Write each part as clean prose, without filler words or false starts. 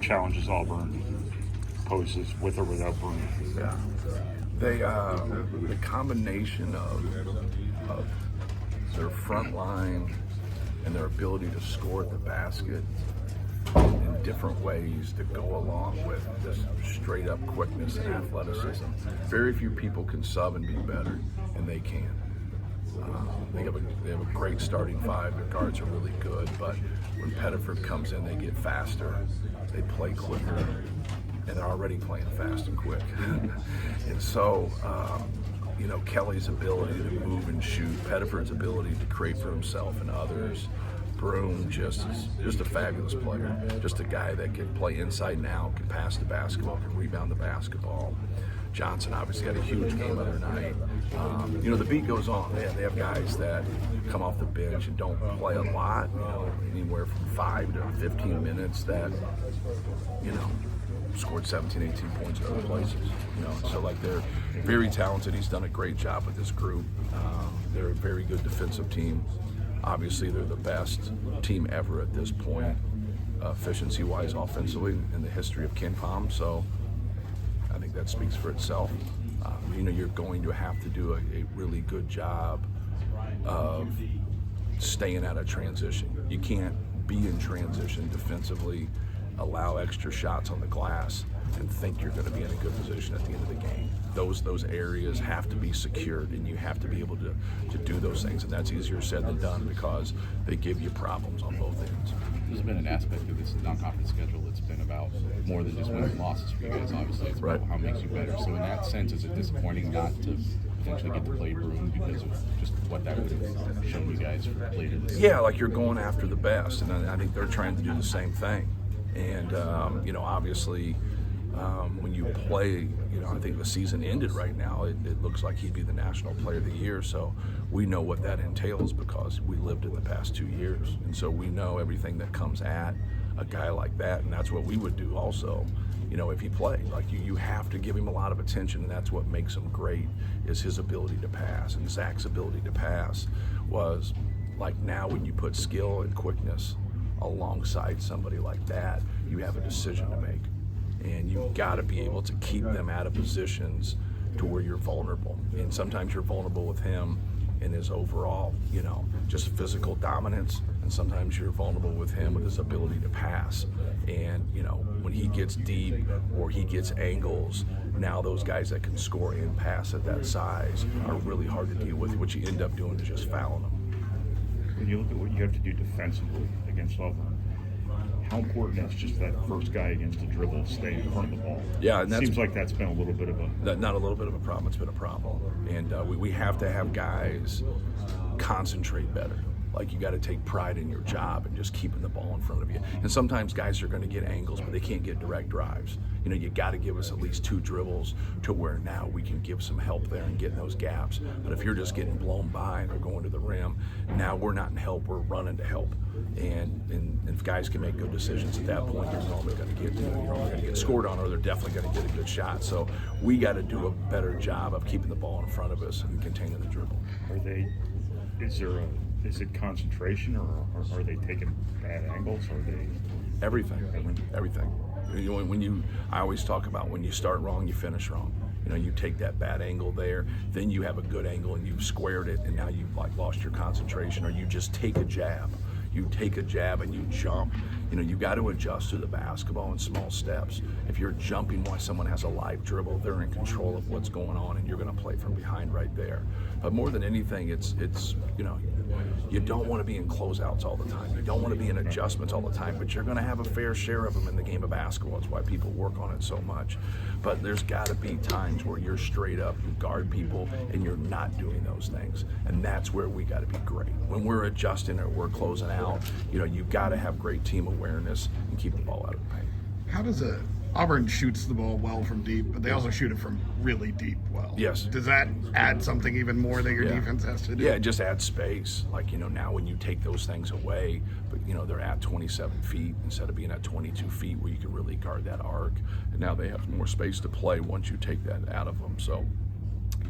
challenges Auburn poses with or without Broom. Yeah, they the combination of their front line and their ability to score at the basket in different ways to go along with this straight up quickness and athleticism. Very few people can sub and be better, and they can. They have a great starting five. Their guards are really good, but when Pettiford comes in, they get faster, they play quicker, and they're already playing fast and quick. And so, Kelly's ability to move and shoot, Pettiford's ability to create for himself and others. Broom just a fabulous player, just a guy that can play inside and out, can pass the basketball, can rebound the basketball. Johnson obviously had a huge game other night. The beat goes on. They have guys that come off the bench and don't play a lot, anywhere from 5 to 15 minutes that, scored 17, 18 points in other places. So they're very talented. He's done a great job with this group. They're a very good defensive team. Obviously, they're the best team ever at this point, efficiency-wise, offensively, in the history of KenPom. So I think that speaks for itself. You're going to have to do a really good job of staying out of transition. You can't be in transition defensively, allow extra shots on the glass, and think you're going to be in a good position at the end of the game. Those areas have to be secured, and you have to be able to do those things, and that's easier said than done because they give you problems on both ends. There's been an aspect of this non-conference schedule that's been about more than just wins and losses for you guys. Obviously, it's about how it makes you better. So in that sense, is it disappointing not to potentially get to play Broom because of just what that would have shown you guys for later this season? Yeah, you're going after the best, and I think they're trying to do the same thing. And obviously, when you play, I think the season ended right now. It looks like he'd be the National Player of the Year. So we know what that entails because we lived in the past 2 years, and so we know everything that comes at a guy like that, and that's what we would do also. If he played, you have to give him a lot of attention, and that's what makes him great is his ability to pass. And Zach's ability to pass was now when you put skill and quickness alongside somebody like that, you have a decision to make. And you've got to be able to keep them out of positions to where you're vulnerable. And sometimes you're vulnerable with him in his overall, just physical dominance. And sometimes you're vulnerable with him with his ability to pass. And, when he gets deep or he gets angles, now those guys that can score and pass at that size are really hard to deal with. What you end up doing is just fouling them. When you look at what you have to do defensively against Auburn, how important is just that first guy against the dribble staying in front of the ball? Yeah, and seems like that's been a little bit of a... Not a little bit of a problem, it's been a problem. And we have to have guys concentrate better. You got to take pride in your job and just keeping the ball in front of you. And sometimes guys are going to get angles, but they can't get direct drives. You got to give us at least 2 dribbles to where now we can give some help there and get in those gaps. But if you're just getting blown by and they're going to the rim, now we're not in help, we're running to help. And if guys can make good decisions at that point, you're normally going to get scored on, or they're definitely going to get a good shot. So we got to do a better job of keeping the ball in front of us and containing the dribble. Is it concentration, or are they taking bad angles? Are they everything? I always talk about when you start wrong, you finish wrong. You take that bad angle there, then you have a good angle and you've squared it, and now you've lost your concentration, or you just take a jab. You take a jab and you jump. You got to adjust to the basketball in small steps. If you're jumping while someone has a live dribble, they're in control of what's going on, and you're going to play from behind right there. But more than anything, it's you don't want to be in closeouts all the time. You don't want to be in adjustments all the time, but you're going to have a fair share of them in the game of basketball. That's why people work on it so much. But there's got to be times where you're straight up, you guard people, and you're not doing those things. And that's where we got to be great. When we're adjusting or we're closing out, you've got to have great team awareness and keep the ball out of the paint. How does Auburn shoots the ball well from deep, but they also shoot it from really deep well? Yes. Does that add something even more that your defense has to do? Yeah, it just adds space. Now when you take those things away, but they're at 27 feet instead of being at 22 feet where you can really guard that arc. And now they have more space to play once you take that out of them. So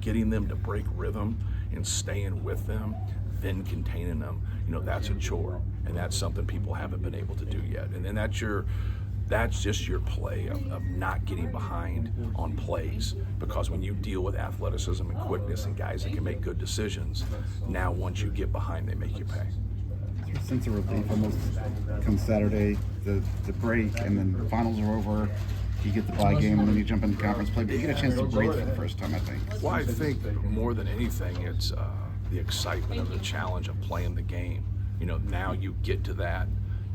getting them to break rhythm and staying with them, then containing them, that's a chore. And that's something people haven't been able to do yet. And then that's your that's just your play of not getting behind on plays, because when you deal with athleticism and quickness and guys that can make good decisions, now once you get behind, they make you pay. Sense of relief almost comes Saturday, the break, and then the finals are over. You get the bye game, and then you jump into conference play. But you get a chance to breathe for the first time, I think. Well, I think more than anything, it's the excitement of the challenge of playing the game. You know, now you get to that,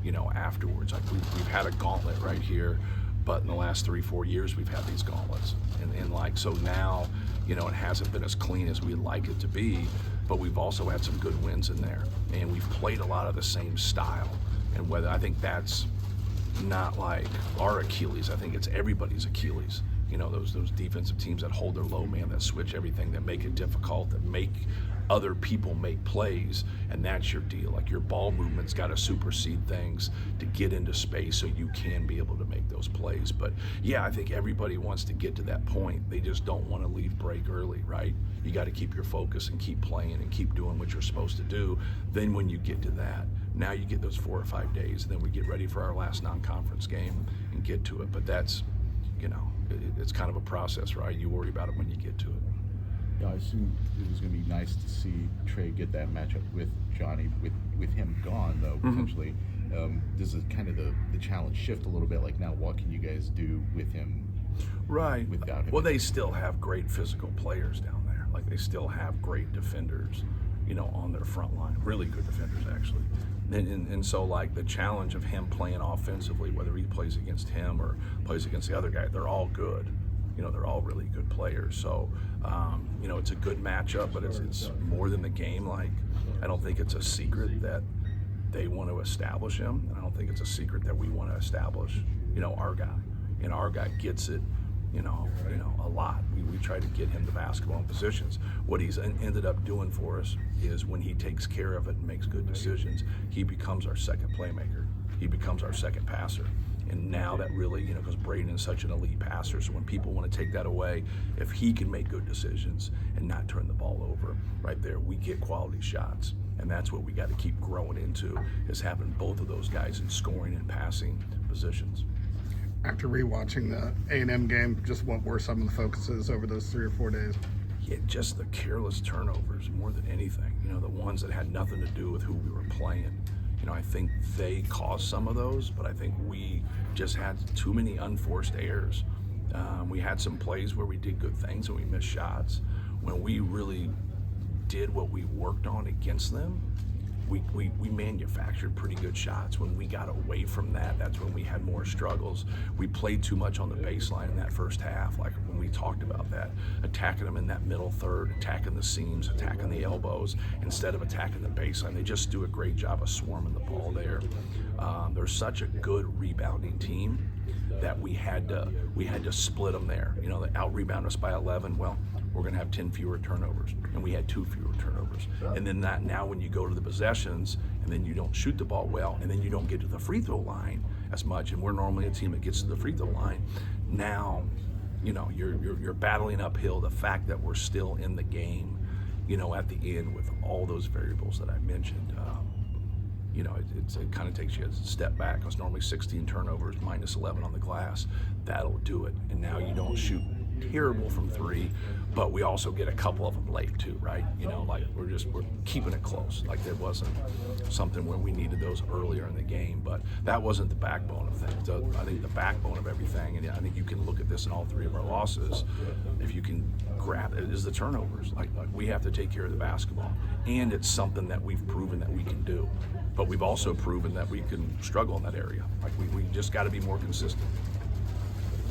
you know, afterwards. Like we've had a gauntlet right here, but in the last 3-4 years, we've had these gauntlets. And like, so now, you know, it hasn't been as clean as we'd like it to be, but we've also had some good wins in there. And we've played a lot of the same style. And whether I think that's not like our Achilles, I think it's everybody's Achilles. You know, those defensive teams that hold their low man, that switch everything, that make it difficult, that make other people make plays, and that's your deal. Like your ball movement's got to supersede things to get into space so you can be able to make those plays. But yeah, I think everybody wants to get to that point. They just don't want to leave break early, right? You got to keep your focus and keep playing and keep doing what you're supposed to do. Then when you get to that, now you get those 4 or 5 days, and then we get ready for our last non-conference game and get to it. But that's, you know, it's kind of a process, right? You worry about it when you get to it. Yeah, I assume it was going to be nice to see Trey get that matchup with Johnny, with him gone, though, potentially. Does it kind of the challenge shift a little bit? Like, now what can you guys do with him? Right. Without him? Well, they still have great physical players down there. Like, they still have great defenders, you know, on their front line. Really good defenders, actually. And so, like, the challenge of him playing offensively, whether he plays against him or plays against the other guy, they're all good. You know, they're all really good players. So, you know, it's a good matchup, but it's more than the game. Like, I don't think it's a secret that they want to establish him. And I don't think it's a secret that we want to establish, you know, our guy. And our guy gets it, you know, a lot. We try to get him the basketball in positions. What he's ended up doing for us is when he takes care of it and makes good decisions, he becomes our second playmaker. He becomes our second passer. And now that really, you know, because Braden is such an elite passer, so when people want to take that away, if he can make good decisions and not turn the ball over, right there, we get quality shots. And that's what we got to keep growing into, is having both of those guys in scoring and passing positions. After rewatching the A&M game, just what were some of the focuses over those 3 or 4 days? Yeah, just the careless turnovers more than anything. You know, the ones that had nothing to do with who we were playing. You know, I think they caused some of those, but I think we just had too many unforced errors. We had some plays where we did good things and we missed shots. When we really did what we worked on against them, we manufactured pretty good shots. When we got away from that, that's when we had more struggles. We played too much on the baseline in that first half, like when we talked about that, attacking them in that middle third, attacking the seams, attacking the elbows, instead of attacking the baseline. They just do a great job of swarming the ball there. They're such a good rebounding team that we had to split them there. You know, they out-rebound us by 11. Well, we're going to have 10 fewer turnovers, and we had 2 fewer turnovers. And then that now when you go to the possessions and then you don't shoot the ball well and then you don't get to the free throw line as much, and we're normally a team that gets to the free throw line, now, you know, you're battling uphill. The fact that we're still in the game, you know, at the end with all those variables that I mentioned, you know, it kind of takes you a step back, because normally 16 turnovers minus 11 on the glass, that'll do it. And now you don't shoot terrible from 3, but we also get a couple of them late too, right? You know, like we're keeping it close. Like there wasn't something where we needed those earlier in the game, but that wasn't the backbone of things. I think the backbone of everything, and I think you can look at this in all 3 of our losses, if you can grab it, is the turnovers. Like we have to take care of the basketball, and it's something that we've proven that we can do, but we've also proven that we can struggle in that area. Like we just got to be more consistent.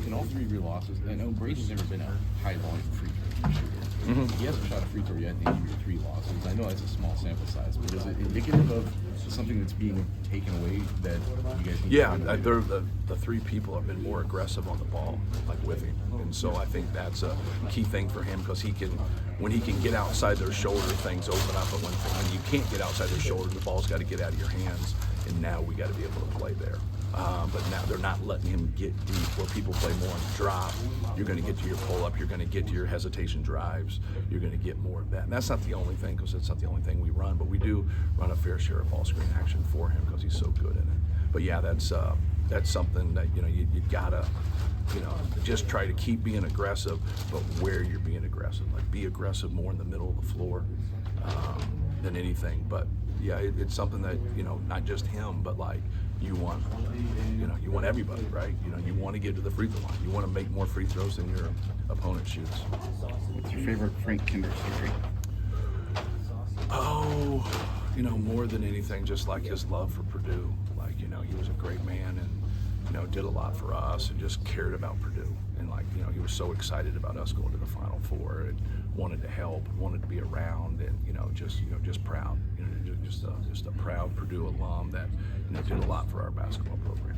In all 3 of your losses, I know Brady's never been a high volume free throw shooter. He hasn't shot a free throw yet in any of your 3 losses. I know that's a small sample size, but is it indicative of something that's being taken away that you guys need to do? The 3 people have been more aggressive on the ball, like with him. And so I think that's a key thing for him, because when he can get outside their shoulder, things open up. But when you can't get outside their shoulder, the ball's got to get out of your hands. And now we got to be able to play there. But now they're not letting him get deep, where people play more on the drop. You're going to get to your pull-up. You're going to get to your hesitation drives. You're going to get more of that. And that's not the only thing, because it's not the only thing we run. But we do run a fair share of ball screen action for him, because he's so good in it. But yeah, that's that's something that you gotta just try to keep being aggressive, but where you're being aggressive, like be aggressive more in the middle of the floor than anything. But yeah, it's something that not just him, but like you want everybody, right? You want to get to the free throw line. You want to make more free throws than your opponent shoots. What's your favorite Frank Kinder story? Oh, more than anything, just like his love for Purdue. Like, he was a great man and, did a lot for us and just cared about Purdue. And like, he was so excited about us going to the Final Four and wanted to help, wanted to be around, and, just proud. Just a proud Purdue alum that, did a lot for our basketball program.